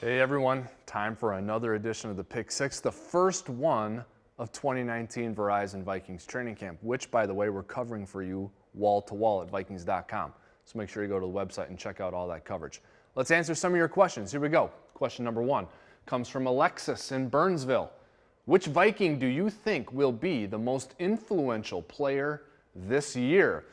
Hey everyone, time for another edition of the Pick Six, the first one of 2019 Verizon Vikings training camp, which, by the way, we're covering for you wall to wall at Vikings.com. So make sure you go to the website and check out all that coverage. Let's answer some of your questions. Here we go. Question number one comes from Alexis in Burnsville. Which Viking do you think will be the most influential player this year?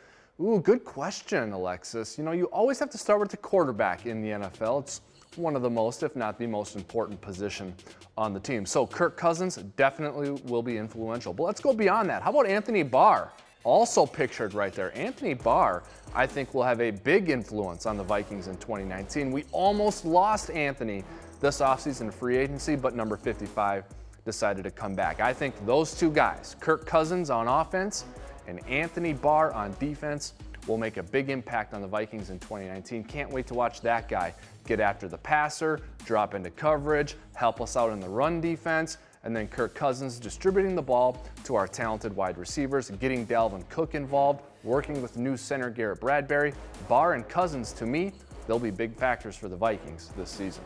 Ooh, good question, Alexis. You know, you always have to start with the quarterback in the NFL. It's one of the most, if not the most important position on the team. So Kirk Cousins definitely will be influential. But let's go beyond that. How about Anthony Barr? Also pictured right there. Anthony Barr, I think, will have a big influence on the Vikings in 2019. We almost lost Anthony this offseason free agency, but number 55 decided to come back. I think those two guys, Kirk Cousins on offense and Anthony Barr on defense, will make a big impact on the Vikings in 2019. Can't wait to watch that guy get after the passer, drop into coverage, help us out in the run defense, and then Kirk Cousins distributing the ball to our talented wide receivers, getting Dalvin Cook involved, working with new center Garrett Bradbury. Barr and Cousins, to me, they'll be big factors for the Vikings this season.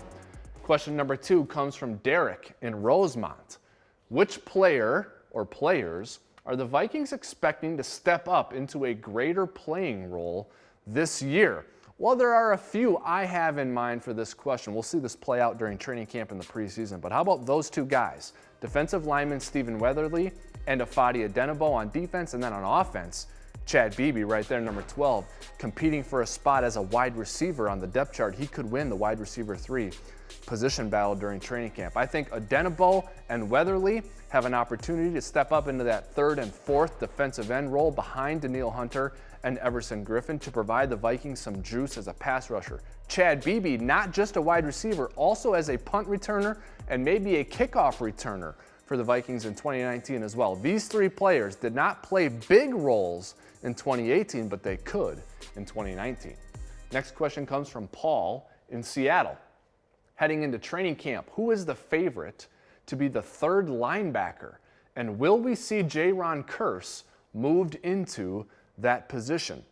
Question number two comes from Derek in Rosemont. Which player or players are the Vikings expecting to step up into a greater playing role this year? Well, there are a few I have in mind for this question. We'll see this play out during training camp in the preseason. But how about those two guys? Defensive lineman Stephen Weatherly and Ifeadi Odenigbo on defense, and then on offense, Chad Beebe right there, number 12, competing for a spot as a wide receiver on the depth chart. He could win the wide receiver 3 position battle during training camp. I think Odenigbo and Weatherly have an opportunity to step up into that third and fourth defensive end role behind Danielle Hunter and Everson Griffin to provide the Vikings some juice as a pass rusher. Chad Beebe, not just a wide receiver, also as a punt returner and maybe a kickoff returner for the Vikings in 2019 as well. These three players did not play big roles in 2018, but they could in 2019. Next question comes from Paul in Seattle. Heading into training camp, who is the favorite to be the third linebacker? And will we see Jaron Kearse moved into that position?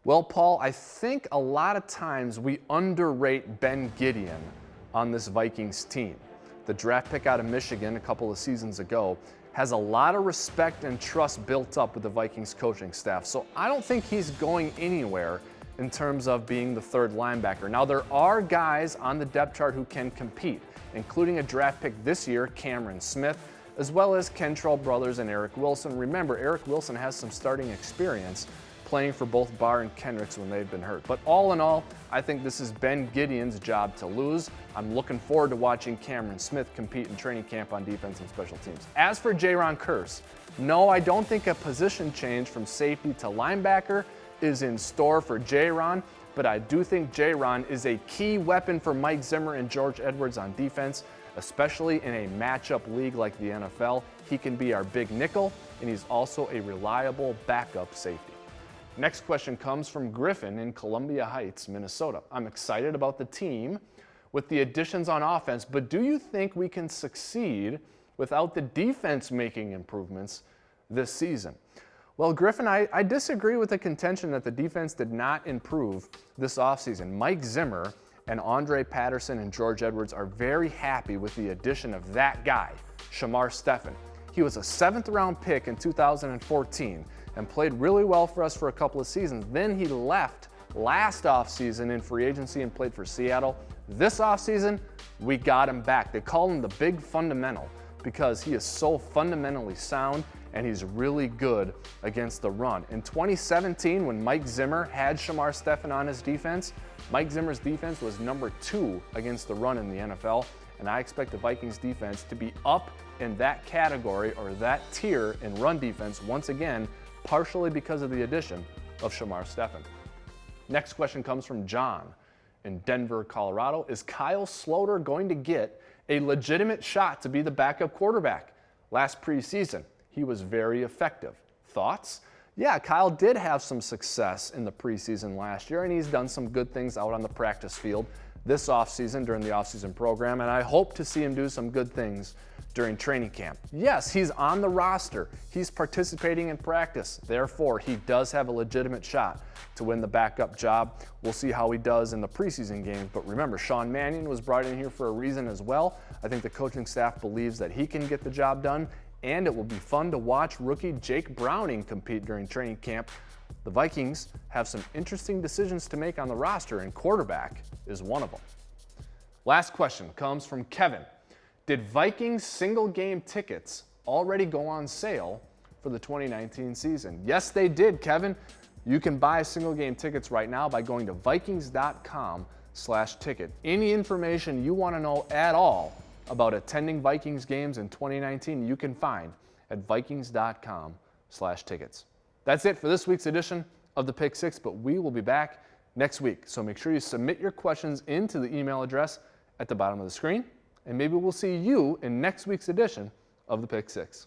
Well, Paul, I think a lot of times we underrate Ben Gideon on this Vikings team. The draft pick out of Michigan a couple of seasons ago has a lot of respect and trust built up with the Vikings coaching staff. So I don't think he's going anywhere in terms of being the third linebacker. Now, there are guys on the depth chart who can compete, including a draft pick this year, Cameron Smith, as well as Kentrell Brothers and Eric Wilson. Remember, Eric Wilson has some starting experience playing for both Barr and Kendricks when they've been hurt. But all in all, I think this is Ben Gideon's job to lose. I'm looking forward to watching Cameron Smith compete in training camp on defense and special teams. As for Jaron Kearse, no, I don't think a position change from safety to linebacker is in store for Jaron, but I do think Jaron is a key weapon for Mike Zimmer and George Edwards on defense, especially in a matchup league like the NFL. He can be our big nickel, and he's also a reliable backup safety. Next question comes from Griffin in Columbia Heights, Minnesota. I'm excited about the team with the additions on offense, but do you think we can succeed without the defense making improvements this season? Well, Griffin, I disagree with the contention that the defense did not improve this offseason. Mike Zimmer and Andre Patterson and George Edwards are very happy with the addition of that guy, Shamar Stephen. He was a 7th-round pick in 2014 and played really well for us for a couple of seasons. Then he left last offseason in free agency and played for Seattle. This offseason, we got him back. They call him the big fundamental because he is so fundamentally sound and he's really good against the run. In 2017, when Mike Zimmer had Shamar Stephen on his defense, Mike Zimmer's defense was number 2 against the run in the NFL, and I expect the Vikings defense to be up in that category or that tier in run defense once again, partially because of the addition of Shamar Stephen. Next question comes from John in Denver, Colorado. Is Kyle Sloter going to get a legitimate shot to be the backup quarterback? Last preseason, he was very effective. Thoughts? Yeah, Kyle did have some success in the preseason last year, and he's done some good things out on the practice field this offseason during the offseason program, and I hope to see him do some good things during training camp. Yes, he's on the roster. He's participating in practice. Therefore, he does have a legitimate shot to win the backup job. We'll see how he does in the preseason games. But remember, Sean Mannion was brought in here for a reason as well. I think the coaching staff believes that he can get the job done, and it will be fun to watch rookie Jake Browning compete during training camp. The Vikings have some interesting decisions to make on the roster, and quarterback is one of them. Last question comes from Kevin. Did Vikings single game tickets already go on sale for the 2019 season? Yes, they did, Kevin. You can buy single game tickets right now by going to Vikings.com/ticket. Any information you want to know at all about attending Vikings games in 2019, you can find at Vikings.com/tickets. That's it for this week's edition of the Pick Six, but we will be back next week. So make sure you submit your questions into the email address at the bottom of the screen, and maybe we'll see you in next week's edition of the Pick Six.